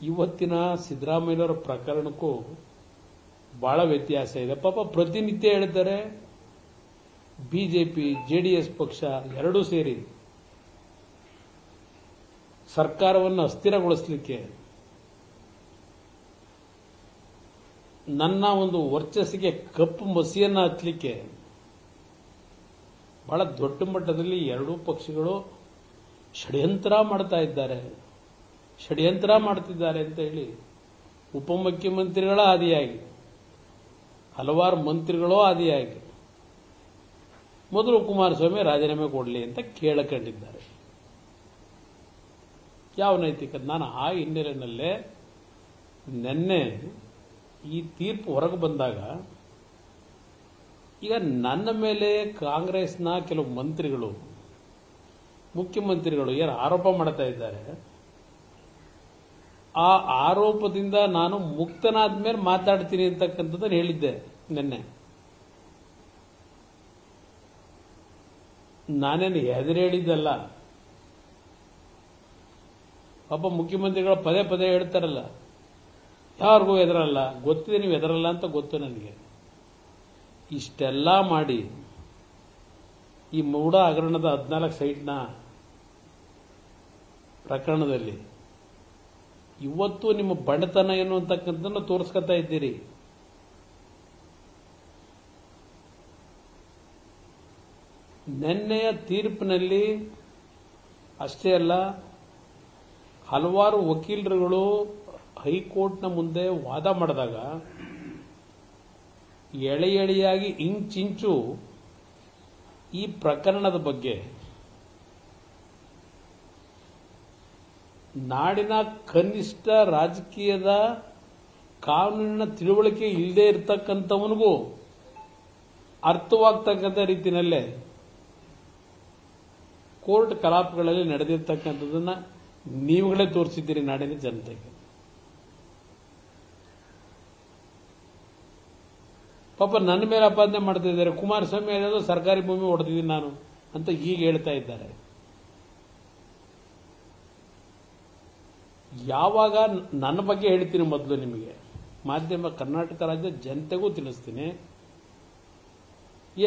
ಇವತ್ತಿನ ಸಿದ್ದರಾಮಯ್ಯನವರ ಪ್ರಕರಣಕ್ಕೂ ಬಹಳ ವ್ಯತ್ಯಾಸ ಇದೆ. ಪಾಪ ಪ್ರತಿನಿತ್ಯ ಹೇಳ್ತಾರೆ ಬಿಜೆಪಿ ಜೆಡಿಎಸ್ ಪಕ್ಷ ಎರಡೂ ಸೇರಿ ಸರ್ಕಾರವನ್ನು ಅಸ್ಥಿರಗೊಳಿಸಲಿಕ್ಕೆ, ನನ್ನ ಒಂದು ವರ್ಚಸ್ಸಿಗೆ ಕಪ್ಪು ಮಸಿಯನ್ನ ಹಚ್ಚಲಿಕ್ಕೆ ಬಹಳ ದೊಡ್ಡ ಮಟ್ಟದಲ್ಲಿ ಎರಡೂ ಪಕ್ಷಗಳು ಷಡ್ಯಂತ್ರ ಮಾಡ್ತಿದ್ದಾರೆ ಅಂತ ಹೇಳಿ ಉಪಮುಖ್ಯಮಂತ್ರಿಗಳ ಆದಿಯಾಗಿ ಹಲವಾರು ಮಂತ್ರಿಗಳೂ ಆದಿಯಾಗಿ ಮೊದಲು ಕುಮಾರಸ್ವಾಮಿ ರಾಜೀನಾಮೆ ಕೊಡಲಿ ಅಂತ ಕೇಳಕೊಂಡಿದ್ದಾರೆ. ಯಾವ ನೈತಿಕತೆ? ನಾನು ಆ ಹಿನ್ನೆಲೆಯಲ್ಲೇ ನಿನ್ನೆ ಈ ತೀರ್ಪು ಹೊರಗೆ ಬಂದಾಗ ಈಗ ನನ್ನ ಮೇಲೆ ಕಾಂಗ್ರೆಸ್ನ ಕೆಲವು ಮಂತ್ರಿಗಳು, ಮುಖ್ಯಮಂತ್ರಿಗಳು ಏನು ಆರೋಪ ಮಾಡ್ತಾ ಇದ್ದಾರೆ, ಆ ಆರೋಪದಿಂದ ನಾನು ಮುಕ್ತನಾದ ಮೇಲೆ ಮಾತಾಡ್ತೀನಿ ಅಂತಕ್ಕಂಥದ್ದನ್ನು ಹೇಳಿದ್ದೆ ನಿನ್ನೆ. ನಾನೇನು ಹೆದರಿ ಹೇಳಿದ್ದಲ್ಲ. ಪಾಪ ಮುಖ್ಯಮಂತ್ರಿಗಳು ಪದೇ ಪದೇ ಹೇಳ್ತಾರಲ್ಲ, ಯಾರಿಗೂ ಎದರಲ್ಲ, ಗೊತ್ತಿದೆ ನೀವು ಎದರಲ್ಲ ಅಂತ ಗೊತ್ತು ನನಗೆ. ಇಷ್ಟೆಲ್ಲ ಮಾಡಿ ಈ ಮೂಡ ಹಗರಣದ 14 ಸೈಟ್ನ ಪ್ರಕರಣದಲ್ಲಿ ಇವತ್ತು ನಿಮ್ಮ ಬಂಡತನ ಏನು ಅಂತಕ್ಕಂಥದ್ದನ್ನು ತೋರಿಸ್ಕೊತಾ ಇದ್ದೀರಿ. ನಿನ್ನೆಯ ತೀರ್ಪಿನಲ್ಲಿ ಅಷ್ಟೇ ಅಲ್ಲ, ಹಲವಾರು ವಕೀಲರುಗಳು ಹೈಕೋರ್ಟ್ನ ಮುಂದೆ ವಾದ ಮಾಡಿದಾಗ ಎಳೆಯಾಗಿ ಇಂಚಿಂಚು ಈ ಪ್ರಕರಣದ ಬಗ್ಗೆ ನಾಡಿನ ಕನಿಷ್ಠ ರಾಜಕೀಯದ ಕಾನೂನಿನ ತಿಳುವಳಿಕೆ ಇಲ್ಲದೆ ಇರತಕ್ಕಂಥವನಿಗೂ ಅರ್ಥವಾಗ್ತಕ್ಕಂಥ ರೀತಿಯಲ್ಲೇ ಕೋರ್ಟ್ ಕಲಾಪಗಳಲ್ಲಿ ನಡೆದಿರ್ತಕ್ಕಂಥದ್ದನ್ನ ನೀವುಗಳೇ ತೋರಿಸಿದ್ದೀರಿ ನಾಡಿನ ಜನತೆಗೆ. ಪಾಪ ನನ್ನ ಮೇಲೆ ಆಪಾದನೆ ಮಾಡ್ತಾ ಇದ್ದಾರೆ, ಕುಮಾರಸ್ವಾಮಿ ಅದಾದ್ರು ಸರ್ಕಾರಿ ಭೂಮಿ ಹೊಡೆದಿದ್ದೀನಿ ನಾನು ಅಂತ ಈಗ ಹೇಳ್ತಾ ಇದ್ದಾರೆ. ಯಾವಾಗ ನನ್ನ ಬಗ್ಗೆ ಹೇಳ್ತೀನಿ, ಮೊದಲು ನಿಮಗೆ ಮಾಧ್ಯಮ ಕರ್ನಾಟಕ ರಾಜ್ಯ ಜನತೆಗೂ ತಿಳಿಸ್ತೀನಿ.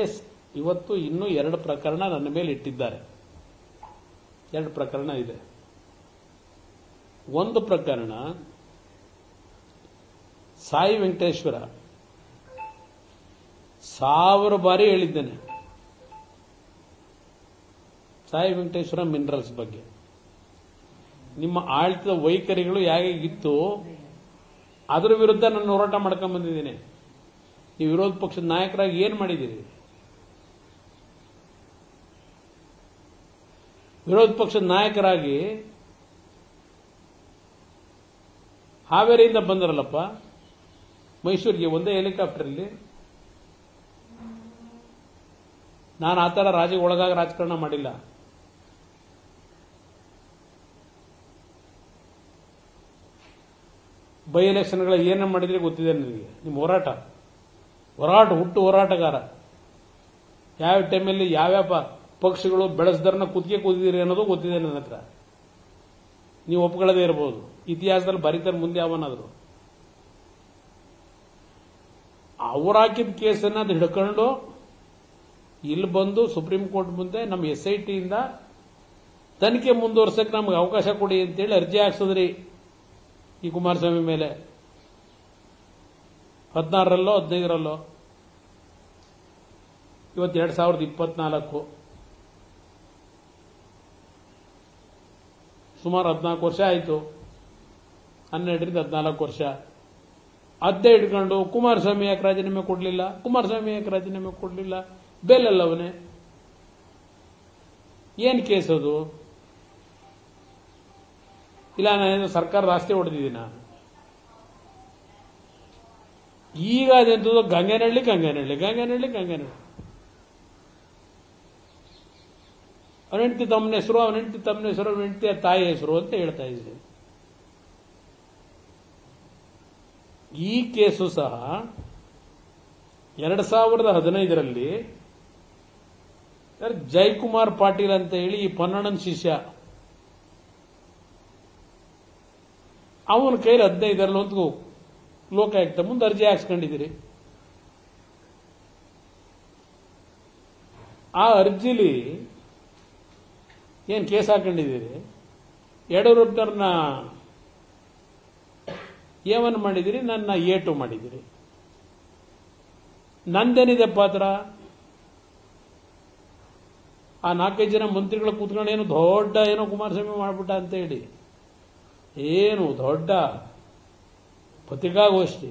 ಎಸ್, ಇವತ್ತು ಇನ್ನೂ 2 ಪ್ರಕರಣ ನನ್ನ ಮೇಲೆ ಇಟ್ಟಿದ್ದಾರೆ. 2 ಪ್ರಕರಣ ಇದೆ. ಒಂದು ಪ್ರಕರಣ ಸಾಯಿ ವೆಂಕಟೇಶ್ವರ 1000 ಬಾರಿ ಹೇಳಿದ್ದೇನೆ, ಸಾಯಿ ವೆಂಕಟೇಶ್ವರ ಮಿನರಲ್ಸ್ ಬಗ್ಗೆ. ನಿಮ್ಮ ಆಡಳಿತದ ವೈಖರಿಗಳು ಹೇಗಿತ್ತು ಅದರ ವಿರುದ್ಧ ನಾನು ಹೋರಾಟ ಮಾಡ್ಕೊಂಡು ಬಂದಿದ್ದೀನಿ. ನೀವು ವಿರೋಧ ಪಕ್ಷದ ನಾಯಕರಾಗಿ ಏನ್ ಮಾಡಿದ್ದೀರಿ? ವಿರೋಧ ಪಕ್ಷದ ನಾಯಕರಾಗಿ ಹಾವೇರಿಯಿಂದ ಬಂದರಲ್ಲಪ್ಪ ಮೈಸೂರಿಗೆ ಒಂದೇ ಹೆಲಿಕಾಪ್ಟರ್ ಅಲ್ಲಿ. ನಾನು ಆ ಥರ ಒಳಗಾಗ ರಾಜಕಾರಣ ಮಾಡಿಲ್ಲ. ಬೈ ಎಲೆಕ್ಷನ್ಗಳ ಏನ ಮಾಡಿದ್ರೆ ಗೊತ್ತಿದೆ ನನಗೆ. ನಿಮ್ಮ ಹೋರಾಟಗಾರ ಯಾವ ಟೈಮಲ್ಲಿ ಯಾವ್ಯಾವ ಪಕ್ಷಗಳು ಬೆಳೆಸ್ದಾರನ್ನ ಕೂದಿದ್ದೀರಿ ಅನ್ನೋದು ಗೊತ್ತಿದೆ ನನ್ನ ಹತ್ರ. ನೀವು ಒಪ್ಕೊಳ್ಳದೇ ಇರಬಹುದು, ಇತಿಹಾಸದಲ್ಲಿ ಬರೀತಾರೆ ಮುಂದೆ ಯಾವನಾದ್ರು. ಅವ್ರು ಹಾಕಿದ ಕೇಸನ್ನ ಅದು ಹಿಡ್ಕೊಂಡು ಇಲ್ಲಿ ಬಂದು ಸುಪ್ರೀಂ ಕೋರ್ಟ್ ಮುಂದೆ ನಮ್ಮ SIT ಇಂದ ತನಿಖೆ ಮುಂದುವರ್ಸಕ್ಕೆ ನಮ್ಗೆ ಅವಕಾಶ ಕೊಡಿ ಅಂತೇಳಿ ಅರ್ಜಿ ಹಾಕ್ಸಿದ್ರಿ ಈ ಕುಮಾರಸ್ವಾಮಿ ಮೇಲೆ. 16ರಲ್ಲೋ 15ರಲ್ಲೋ. ಇವತ್ತು 2024, ಸುಮಾರು 14 ವರ್ಷ ಆಯಿತು. 12ರಿಂದ 14 ವರ್ಷ ಅದ್ದೇ ಇಟ್ಕೊಂಡು ಕುಮಾರಸ್ವಾಮಿ ಯಾಕೆ ರಾಜೀನಾಮೆ ಕೊಡಲಿಲ್ಲ, ಬೇಲಲ್ಲವನೇ. ಏನ್ ಕೇಸ್ ಅದು? ಇಲ್ಲ ನಾನು ಸರ್ಕಾರದ ಆಸ್ತಿ ಹೊಡೆದಿದ್ದೀನ? ಈಗ ಅದೆಂತದ್ದು ಗಂಗೇನಹಳ್ಳಿ. ಅವನ ಹೆಂಡತಿ ತಮ್ಮನ ಹೆಸರು, ಅವನ ಹೆಂಡತಿಯ ತಾಯಿ ಹೆಸರು ಅಂತ ಹೇಳ್ತಾ ಇದ್ದೀನಿ. ಈ ಕೇಸು ಸಹ 2015ರಲ್ಲಿ ಜಯಕುಮಾರ್ ಪಾಟೀಲ್ ಅಂತ ಹೇಳಿ ಈ ಪನ್ನಣ್ಣನ ಶಿಷ್ಯ ಅವನ ಕೈಲಿ 15ರಲ್ಲಿ ಒಂದು ಲೋಕಾಯುಕ್ತ ಮುಂದೆ ಅರ್ಜಿ ಹಾಕ್ಸ್ಕೊಂಡಿದ್ದೀರಿ. ಆ ಅರ್ಜಿಲಿ ಏನ್ ಕೇಸ್ ಹಾಕೊಂಡಿದ್ದೀರಿ, ಯಡಿಯೂರಪ್ಪನವ್ರನ್ನ ಏವನ್ ಮಾಡಿದಿರಿ, ನನ್ನ ಏಟು ಮಾಡಿದಿರಿ. ನಂದೇನಿದೆ ಪಾತ್ರ? ಆ 4-5 ಜನ ಮಂತ್ರಿಗಳು ಕೂತ್ಕೊಂಡು ಏನು ದೊಡ್ಡ ಏನೋ ಕುಮಾರಸ್ವಾಮಿ ಮಾಡ್ಬಿಟ್ಟ ಅಂತ ಹೇಳಿ ಏನು ದೊಡ್ಡ ಪತ್ರಿಕಾಗೋಷ್ಠಿ.